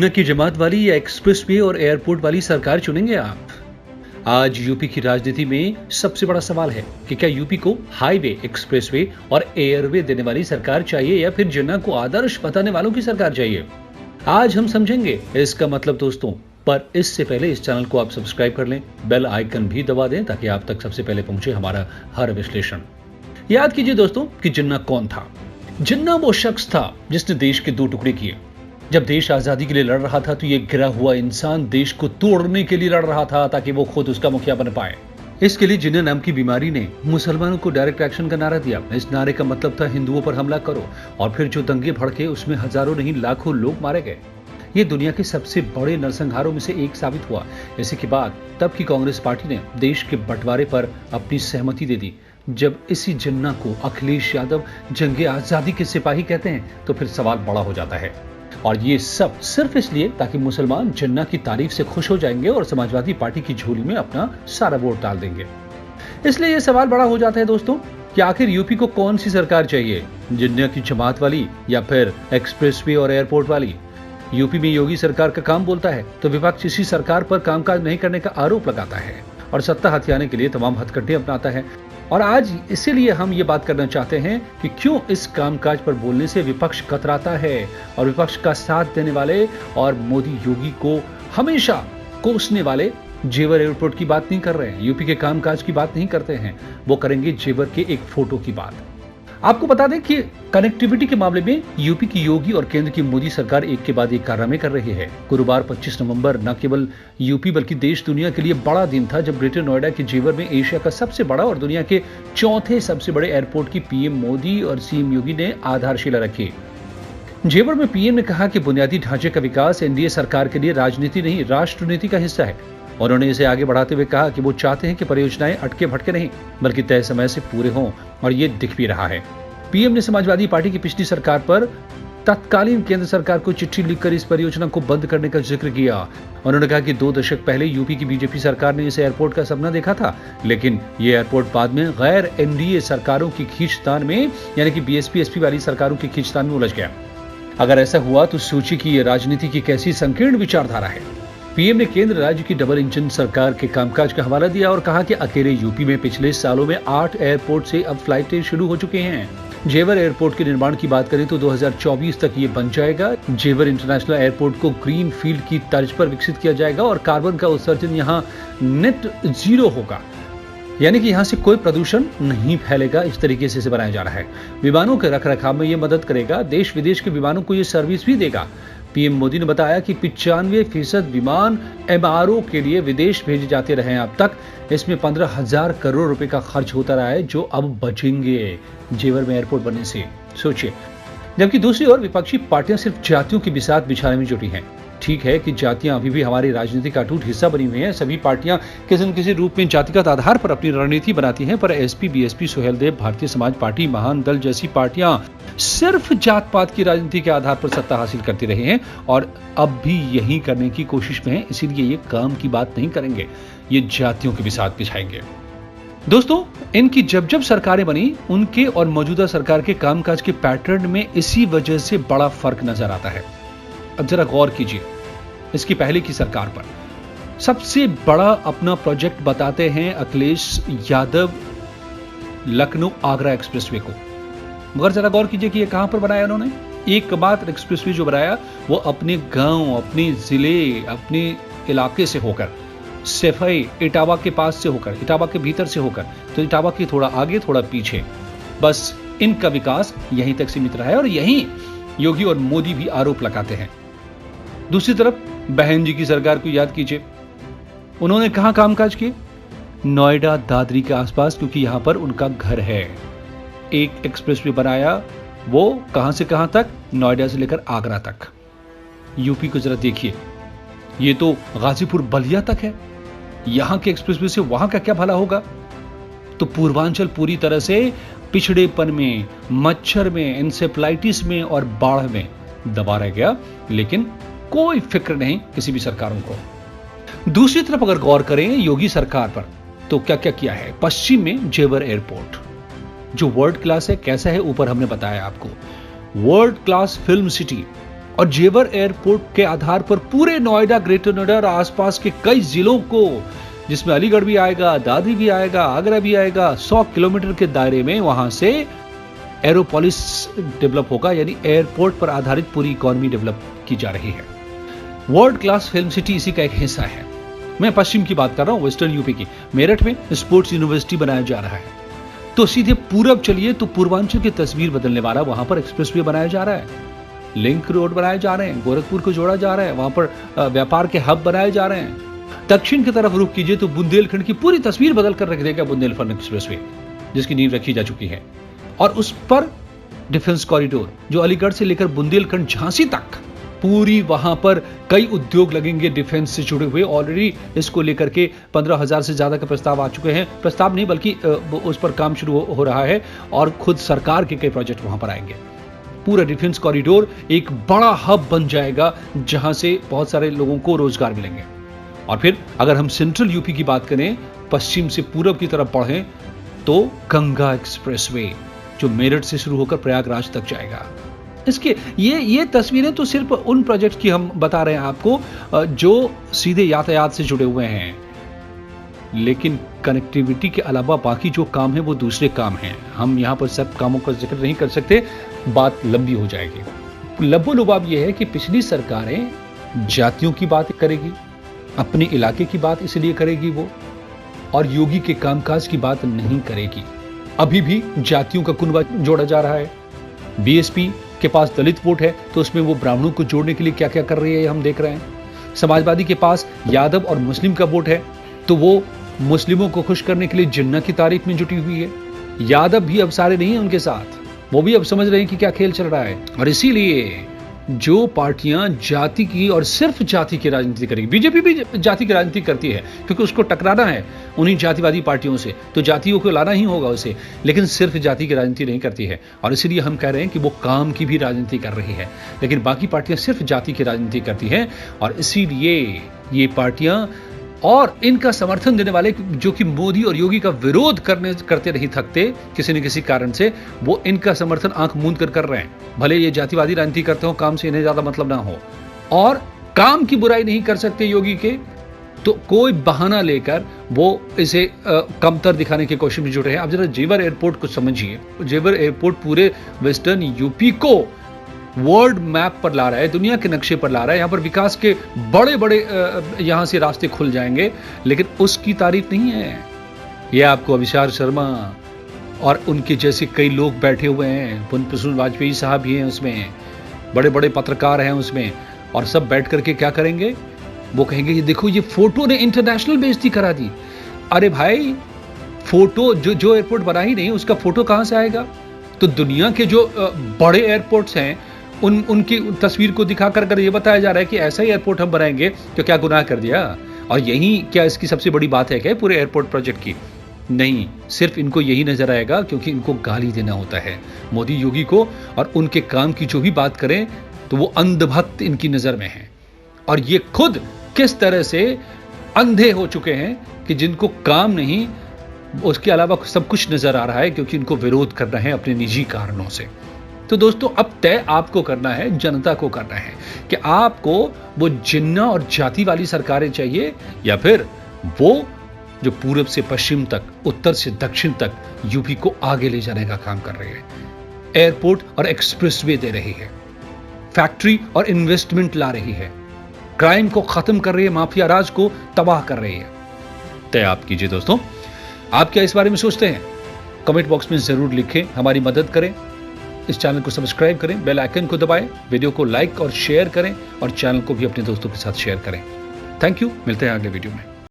जिन्ना की जमात वाली या एक्सप्रेसवे और एयरपोर्ट वाली सरकार चुनेंगे आप? आज यूपी की राजनीति में सबसे बड़ा सवाल है कि क्या यूपी को हाईवे, एक्सप्रेसवे और एयरवे देने वाली सरकार चाहिए या फिर जिन्ना को आदर्श बताने वालों की सरकार चाहिए। आज हम समझेंगे इसका मतलब दोस्तों, पर इससे पहले इस चैनल को आप सब्सक्राइब कर लें, बेल आइकन भी दबा दें ताकि आप तक सबसे पहले पहुंचे हमारा हर विश्लेषण। याद कीजिए दोस्तों कि जिन्ना कौन था। जिन्ना वो शख्स था जिसने देश के दो टुकड़े किए। जब देश आजादी के लिए लड़ रहा था तो ये गिरा हुआ इंसान देश को तोड़ने के लिए लड़ रहा था ताकि वो खुद उसका मुखिया बन पाए। इसके लिए जिन्ना नाम की बीमारी ने मुसलमानों को डायरेक्ट एक्शन का नारा दिया। इस नारे का मतलब था हिंदुओं पर हमला करो, और फिर जो दंगे भड़के उसमें हजारों नहीं लाखों लोग मारे गए। ये दुनिया के सबसे बड़े नरसंहारों में से एक साबित हुआ। इसी के बाद तब की कांग्रेस पार्टी ने देश के बंटवारे पर अपनी सहमति दे दी। जब इसी जिन्ना को अखिलेश यादव जंगे आजादी के सिपाही कहते हैं तो फिर सवाल बड़ा हो जाता है। और ये सब सिर्फ इसलिए ताकि मुसलमान जिन्ना की तारीफ से खुश हो जाएंगे और समाजवादी पार्टी की झोली में अपना सारा वोट डाल देंगे। इसलिए ये सवाल बड़ा हो जाता है दोस्तों कि आखिर यूपी को कौन सी सरकार चाहिए, जिन्ना की जमात वाली या फिर एक्सप्रेसवे और एयरपोर्ट वाली। यूपी में योगी सरकार का काम बोलता है तो विपक्ष इसी सरकार पर कामकाज नहीं करने का आरोप लगाता है और सत्ता हथियाने के लिए तमाम हथकंडे अपनाता है। और आज इसीलिए हम ये बात करना चाहते हैं कि क्यों इस कामकाज पर बोलने से विपक्ष कतराता है और विपक्ष का साथ देने वाले और मोदी योगी को हमेशा कोसने वाले जेवर एयरपोर्ट की बात नहीं कर रहे हैं, यूपी के कामकाज की बात नहीं करते हैं, वो करेंगे जेवर के एक फोटो की बात। आपको बता दें कि कनेक्टिविटी के मामले में यूपी की योगी और केंद्र की मोदी सरकार एक के बाद एक कारनामे कर रही है। गुरुवार 25 नवंबर न केवल यूपी बल्कि देश दुनिया के लिए बड़ा दिन था जब ग्रेटर नोएडा के जेवर में एशिया का सबसे बड़ा और दुनिया के चौथे सबसे बड़े एयरपोर्ट की पीएम मोदी और सीएम योगी ने आधारशिला रखी। जेवर में पीएम ने कहा कि बुनियादी ढांचे का विकास एनडीए सरकार के लिए राजनीति नहीं, राष्ट्रनीति का हिस्सा है। उन्होंने इसे आगे बढ़ाते हुए कहा कि वो चाहते हैं कि परियोजनाएं अटके भटके नहीं बल्कि तय समय से पूरे हों, और ये दिख भी रहा है। पीएम ने समाजवादी पार्टी की पिछली सरकार पर तत्कालीन केंद्र सरकार को चिट्ठी लिखकर इस परियोजना को बंद करने का जिक्र किया। उन्होंने कहा कि 2 दशक पहले यूपी की बीजेपी सरकार ने इस एयरपोर्ट का सपना देखा था, लेकिन ये एयरपोर्ट बाद में गैर एनडीए सरकारों की खींचतान में यानी कि बीएसपी एसपी वाली सरकारों की खींचतान में उलझ गया। अगर ऐसा हुआ तो सोचिए कि ये राजनीति की कैसी संकीर्ण विचारधारा है। पीएम ने केंद्र राज्य की डबल इंजन सरकार के कामकाज का हवाला दिया और कहा कि अकेले यूपी में पिछले सालों में 8 एयरपोर्ट से अब फ्लाइटें शुरू हो चुके हैं। जेवर एयरपोर्ट के निर्माण की बात करें तो 2024 तक ये बन जाएगा। जेवर इंटरनेशनल एयरपोर्ट को ग्रीन फील्ड की तर्ज पर विकसित किया जाएगा और कार्बन का उत्सर्जन यहाँ नेट जीरो होगा, यानी कि यहाँ से कोई प्रदूषण नहीं फैलेगा। इस तरीके से इसे बनाया जा रहा है। विमानों के रखरखाव में ये मदद करेगा। देश विदेश के विमानों को ये सर्विस भी देगा। पीएम मोदी ने बताया कि 95% विमान एमआरओ के लिए विदेश भेजे जाते रहे हैं अब तक। इसमें 15,000 करोड़ रुपए का खर्च होता रहा है जो अब बचेंगे जेवर में एयरपोर्ट बनने से। सोचिए। जबकि दूसरी ओर विपक्षी पार्टियां सिर्फ जातियों की बिसात बिछाने में जुटी हैं। ठीक है कि जातियां अभी भी हमारी राजनीति का अटूट हिस्सा बनी हुई हैं। सभी पार्टियां किसी न किसी रूप में जातिगत आधार पर अपनी रणनीति बनाती हैं, पर SP, BSP, Suheldev, Bharatiya Samaj party, महान दल जैसी पार्टियां सिर्फ जात पात की राजनीति के आधार पर सत्ता हासिल करती रही हैं और अब भी यही करने की कोशिश में हैं। इसीलिए ये काम की बात नहीं करेंगे, ये जातियों के बिसात बिछाएंगे। दोस्तों, इनकी जब जब सरकारें बनी उनके और मौजूदा सरकार के कामकाज के पैटर्न में इसी वजह से बड़ा फर्क नजर आता है। अब जरा गौर कीजिए इसकी पहले की सरकार पर। सबसे बड़ा अपना प्रोजेक्ट बताते हैं अखिलेश यादव लखनऊ आगरा एक्सप्रेसवे को, मगर जरा गौर कीजिए कि ये कहां पर बनाया उन्होंने। एकमात्र एक्सप्रेसवे जो बनाया वो अपने गांव, अपने जिले, अपने इलाके से होकर, सफाई इटावा के पास से होकर, इटावा के भीतर से होकर, तो इटावा के थोड़ा आगे थोड़ा पीछे, बस इनका विकास यहीं तक सीमित रहा है और यहीं योगी और मोदी भी आरोप लगाते हैं। दूसरी तरफ बहन जी की सरकार को याद कीजिए, उन्होंने कहां कामकाज किए? नोएडा दादरी के आसपास, क्योंकि यहां पर उनका घर है। एक एक्सप्रेसवे बनाया, वो कहां से कहां तक? नोएडा से लेकर आगरा तक। यूपी को जरा देखिए, ये तो गाजीपुर बलिया तक है। यहां के एक्सप्रेसवे से वहां का क्या भला होगा? तो पूर्वांचल पूरी तरह से पिछड़ेपन में, मच्छर में, इंसेफ्लाइटिस में और बाढ़ में दबा रह गया, लेकिन कोई फिक्र नहीं किसी भी सरकारों को। दूसरी तरफ अगर गौर करें योगी सरकार पर तो क्या क्या किया है। पश्चिम में जेवर एयरपोर्ट जो वर्ल्ड क्लास है, कैसा है ऊपर हमने बताया आपको, वर्ल्ड क्लास फिल्म सिटी और जेवर एयरपोर्ट के आधार पर पूरे नोएडा, ग्रेटर नोएडा और आसपास के कई जिलों को, जिसमें अलीगढ़ भी आएगा, दादरी भी आएगा, आगरा भी आएगा, 100 किलोमीटर के दायरे में वहां से एरोपोलिस डेवलप होगा, यानी एयरपोर्ट पर आधारित पूरी इकोनॉमी डेवलप की जा रही है। वर्ल्ड क्लास फिल्म सिटी इसी का एक हिस्सा है। मैं पश्चिम की बात कर रहा हूं, वेस्टर्न यूपी की। मेरठ में स्पोर्ट्स यूनिवर्सिटी बनाया जा रहा है। तो सीधे पूरब चलिए तो पूर्वांचल की तस्वीर बदलने वाला वहां पर एक्सप्रेसवे बनाया जा रहा है, लिंक रोड बनाए जा रहे हैं, गोरखपुर को जोड़ा जा रहा है, वहां पर व्यापार के हब बनाए जा रहे हैं। दक्षिण की तरफ रुख कीजिए तो बुंदेलखंड की पूरी तस्वीर बदल कर रख देगा बुंदेलखंड एक्सप्रेसवे, जिसकी नींव रखी जा चुकी है। और उस पर डिफेंस कॉरिडोर जो अलीगढ़ से लेकर बुंदेलखंड, झांसी तक पूरी, वहां पर कई उद्योग लगेंगे डिफेंस से जुड़े हुए। ऑलरेडी इसको लेकर के 15,000 से ज्यादा के प्रस्ताव आ चुके हैं। प्रस्ताव नहीं बल्कि उस पर काम शुरू हो रहा है और खुद सरकार के कई प्रोजेक्ट वहां पर आएंगे। पूरा डिफेंस कॉरिडोर एक बड़ा हब बन जाएगा जहां से बहुत सारे लोगों को रोजगार मिलेंगे। और फिर अगर हम सेंट्रल यूपी की बात करें, पश्चिम से पूरब की तरफ बढ़ें तो गंगा एक्सप्रेसवे जो मेरठ से शुरू होकर प्रयागराज तक जाएगा। इसके ये तस्वीरें तो सिर्फ उन प्रोजेक्ट की हम बता रहे हैं आपको जो सीधे यातायात से जुड़े हुए हैं, लेकिन कनेक्टिविटी के अलावा बाकी जो काम है वो दूसरे काम हैं। हम यहां पर सब कामों का जिक्र नहीं कर सकते, बात लंबी हो जाएगी। लबोलुबाब यह है कि पिछली सरकारें जातियों की बात करेगी, अपने इलाके की बात इसलिए करेगी वो, और योगी के कामकाज की बात नहीं करेगी। अभी भी जातियों का कुनबा जोड़ा जा रहा है। बीएसपी के पास दलित वोट है तो उसमें वो ब्राह्मणों को जोड़ने के लिए क्या क्या कर रही है हम देख रहे हैं। समाजवादी के पास यादव और मुस्लिम का वोट है तो वो मुस्लिमों को खुश करने के लिए जिन्ना की तारीफ में जुटी हुई है। यादव भी अब सारे नहीं है उनके साथ, वो भी अब समझ रहे हैं कि क्या खेल चल रहा है। और इसीलिए जो पार्टियां जाति की और सिर्फ जाति की राजनीति करेगी, बीजेपी भी जाति की राजनीति करती है क्योंकि उसको टकराना है उन्हीं जातिवादी पार्टियों से, तो जातियों को लाना ही होगा उसे, लेकिन सिर्फ जाति की राजनीति नहीं करती है। और इसीलिए हम कह रहे हैं कि वो काम की भी राजनीति कर रही है, लेकिन बाकी पार्टियां सिर्फ जाति की राजनीति करती हैं। और इसीलिए ये पार्टियां और इनका समर्थन देने वाले जो कि मोदी और योगी का विरोध करते नहीं थकते किसी न किसी कारण से, वो इनका समर्थन आंख मूंद कर रहे हैं। भले ये जातिवादी राजनीति करते हो, काम से इन्हें ज्यादा मतलब ना हो, और काम की बुराई नहीं कर सकते योगी के, तो कोई बहाना लेकर वो इसे कमतर दिखाने की कोशिश में जुटे हैं। अब जरा जेवर एयरपोर्ट को समझिए। जेवर एयरपोर्ट पूरे वेस्टर्न यूपी को वर्ल्ड मैप पर ला रहा है, दुनिया के नक्शे पर ला रहा है। यहां पर विकास के बड़े बड़े यहां से रास्ते खुल जाएंगे, लेकिन उसकी तारीफ नहीं है। यह आपको अभिषार शर्मा और उनके जैसे कई लोग बैठे हुए हैं, पुन प्रसून वाजपेयी साहब भी हैं उसमें, बड़े बड़े पत्रकार हैं उसमें, और सब बैठ करके क्या करेंगे, वो कहेंगे ये देखो ये फोटो ने इंटरनेशनल बेइज्जती करा दी। अरे भाई, फोटो जो एयरपोर्ट बना ही नहीं उसका फोटो कहां से आएगा? तो दुनिया के जो बड़े एयरपोर्ट्स हैं उनकी तस्वीर को दिखा कर ये बताया जा रहा है कि ऐसा ही एयरपोर्ट हम बनाएंगे, तो क्या गुनाह कर दिया? और यही क्या इसकी सबसे बड़ी बात है क्या पूरे एयरपोर्ट प्रोजेक्ट की? नहीं, सिर्फ इनको यही नजर आएगा क्योंकि इनको गाली देना होता है मोदी योगी को, और उनके काम की जो भी बात करें तो वो अंधभक्त इनकी नजर में है। और ये खुद किस तरह से अंधे हो चुके हैं कि जिनको काम नहीं, उसके अलावा सब कुछ नजर आ रहा है, क्योंकि इनको विरोध करना है अपने निजी कारणों से। तो दोस्तों, अब तय आपको करना है, जनता को करना है कि आपको वो जिन्ना और जाति वाली सरकारें चाहिए, या फिर वो जो पूरब से पश्चिम तक, उत्तर से दक्षिण तक यूपी को आगे ले जाने का काम कर रही है। एयरपोर्ट और एक्सप्रेसवे दे रही है, फैक्ट्री और इन्वेस्टमेंट ला रही है, क्राइम को खत्म कर रही है, माफिया राज को तबाह कर रही है। तय आप कीजिए दोस्तों, आप क्या इस बारे में सोचते हैं? कमेंट बॉक्स में जरूर लिखें, हमारी मदद करें। इस चैनल को सब्सक्राइब करें, बेल आइकन को दबाएं, वीडियो को लाइक और शेयर करें, और चैनल को भी अपने दोस्तों के साथ शेयर करें। थैंक यू, मिलते हैं अगले वीडियो में।